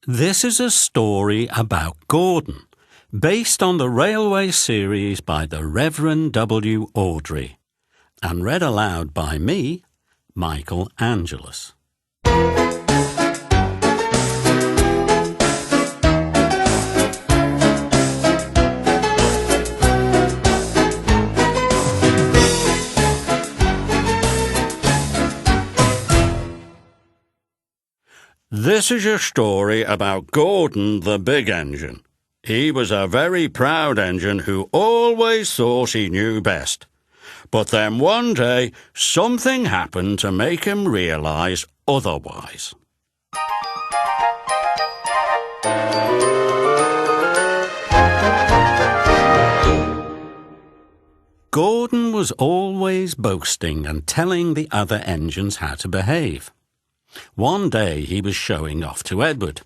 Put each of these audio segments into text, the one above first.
This is a story about Gordon, based on the railway series by the Reverend W. Awdry, and read aloud by me, Micheal Angelis. This is a story about Gordon the big engine. He was a very proud engine who always thought he knew best. But then one day, something happened to make him realise otherwise. Gordon was always boasting and telling the other engines how to behave. One day he was showing off to Edward.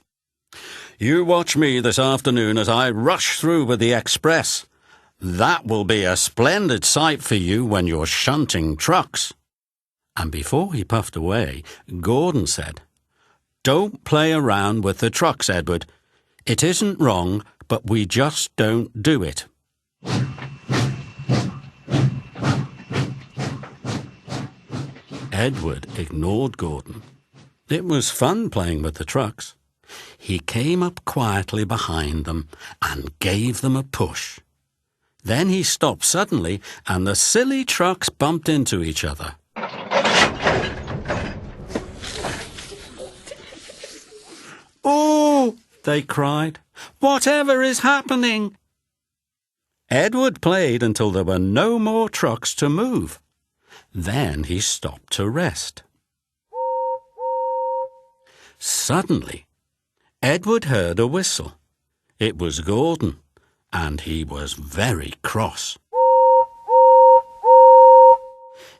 "You watch me this afternoon as I rush through with the express. That will be a splendid sight for you when you're shunting trucks." And before he puffed away, Gordon said, "Don't play around with the trucks, Edward. It isn't wrong, but we just don't do it." Edward ignored Gordon. It was fun playing with the trucks. He came up quietly behind them and gave them a push. Then he stopped suddenly and the silly trucks bumped into each other. "Oh!" they cried. "Whatever is happening?" Edward played until there were no more trucks to move. Then he stopped to rest. Suddenly, Edward heard a whistle. It was Gordon, and he was very cross.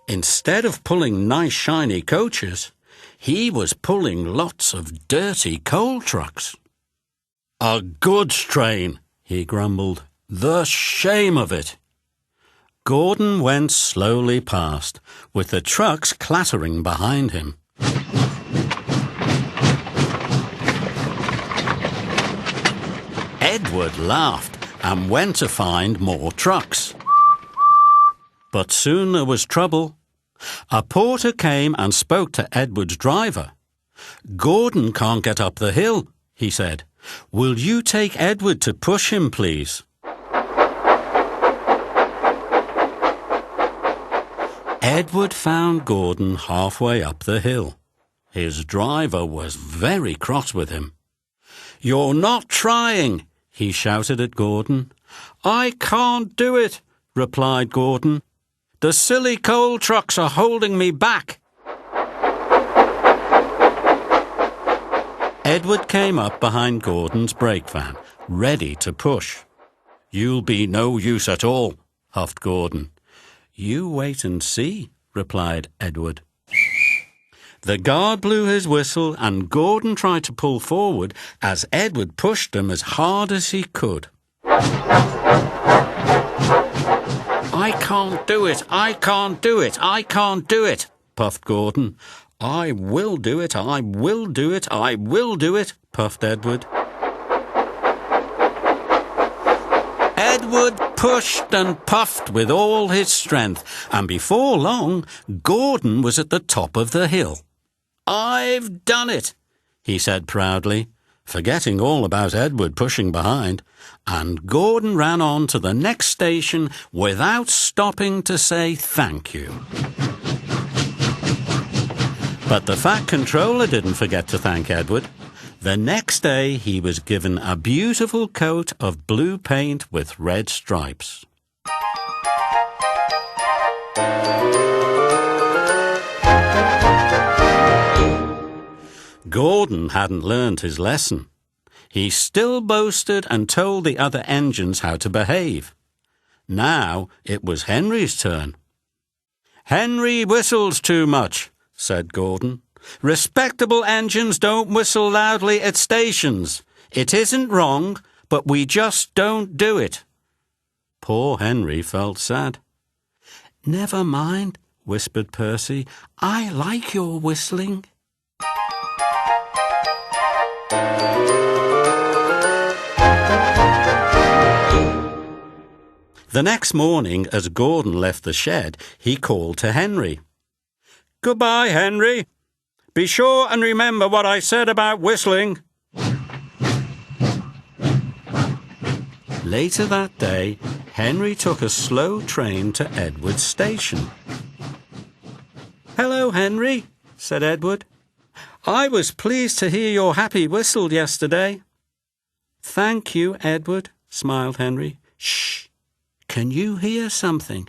Instead of pulling nice shiny coaches, he was pulling lots of dirty coal trucks. "A goods train," he grumbled. "The shame of it." Gordon went slowly past, with the trucks clattering behind him. Edward laughed and went to find more trucks. But soon there was trouble. A porter came and spoke to Edward's driver. "Gordon can't get up the hill," he said. "Will you take Edward to push him, please?" Edward found Gordon halfway up the hill. His driver was very cross with him. "You're not trying," he shouted at Gordon. "I can't do it," replied Gordon. "The silly coal trucks are holding me back." Edward came up behind Gordon's brake van, ready to push. "You'll be no use at all," huffed Gordon. "You wait and see," replied Edward. The guard blew his whistle and Gordon tried to pull forward as Edward pushed him as hard as he could. "I can't do it, I can't do it, I can't do it," puffed Gordon. "I will do it, I will do it, I will do it," puffed Edward. Edward pushed and puffed with all his strength, and before long, Gordon was at the top of the hill. "I've done it," he said proudly, forgetting all about Edward pushing behind, and Gordon ran on to the next station without stopping to say thank you. But the Fat Controller didn't forget to thank Edward. The next day he was given a beautiful coat of blue paint with red stripes. Gordon hadn't learned his lesson. He still boasted and told the other engines how to behave. Now it was Henry's turn. "Henry whistles too much," said Gordon. "Respectable engines don't whistle loudly at stations. It isn't wrong, but we just don't do it." Poor Henry felt sad. "Never mind," whispered Percy. "I like your whistling." The next morning, as Gordon left the shed, he called to Henry. "Goodbye, Henry. Be sure and remember what I said about whistling." Later that day, Henry took a slow train to Edward's station. "Hello, Henry," said Edward. "I was pleased to hear your happy whistle yesterday." "Thank you, Edward," smiled Henry. "Shh! Can you hear something?"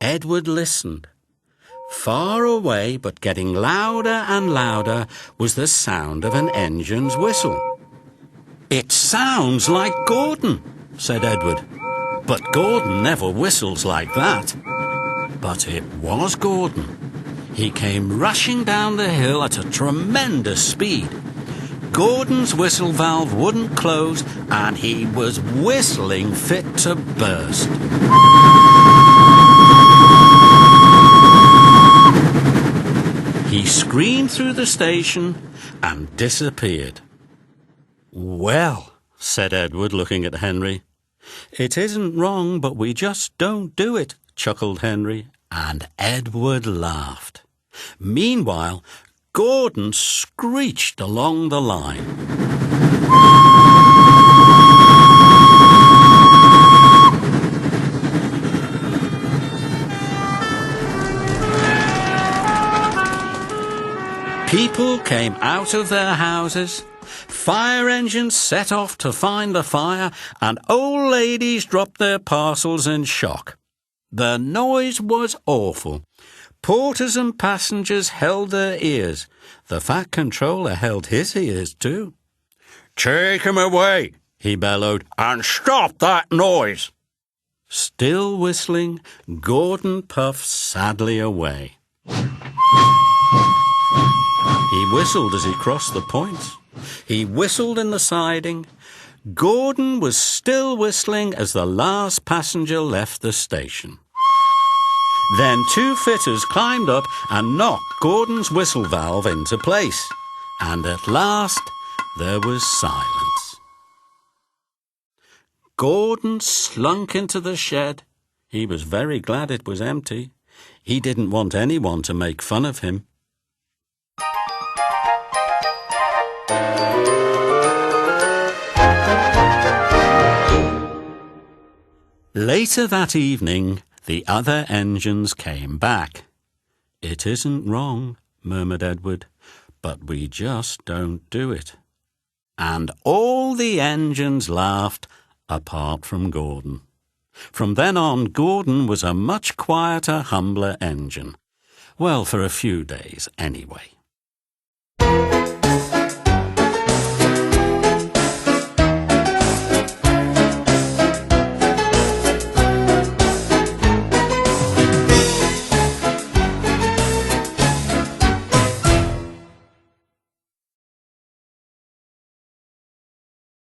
Edward listened. Far away, but getting louder and louder, was the sound of an engine's whistle. "It sounds like Gordon," said Edward. "But Gordon never whistles like that." But it was Gordon. He came rushing down the hill at a tremendous speed. Gordon's whistle valve wouldn't close, and he was whistling fit to burst. He screamed through the station and disappeared. "Well," said Edward, looking at Henry. "It isn't wrong, but we just don't do it," chuckled Henry, and Edward laughed. Meanwhile, Gordon screeched along the line. People came out of their houses. Fire engines set off to find the fire, and old ladies dropped their parcels in shock. The noise was awful. Porters and passengers held their ears. The Fat Controller held his ears too. "Take him away," he bellowed, "and stop that noise." Still whistling, Gordon puffed sadly away. He whistled as he crossed the points. He whistled in the siding. Gordon was still whistling as the last passenger left the station. Then two fitters climbed up and knocked Gordon's whistle valve into place. And at last there was silence. Gordon slunk into the shed. He was very glad it was empty. He didn't want anyone to make fun of him. Later that evening, the other engines came back. "It isn't wrong," murmured Edward, "but we just don't do it." And all the engines laughed, apart from Gordon. From then on, Gordon was a much quieter, humbler engine. Well, for a few days, anyway.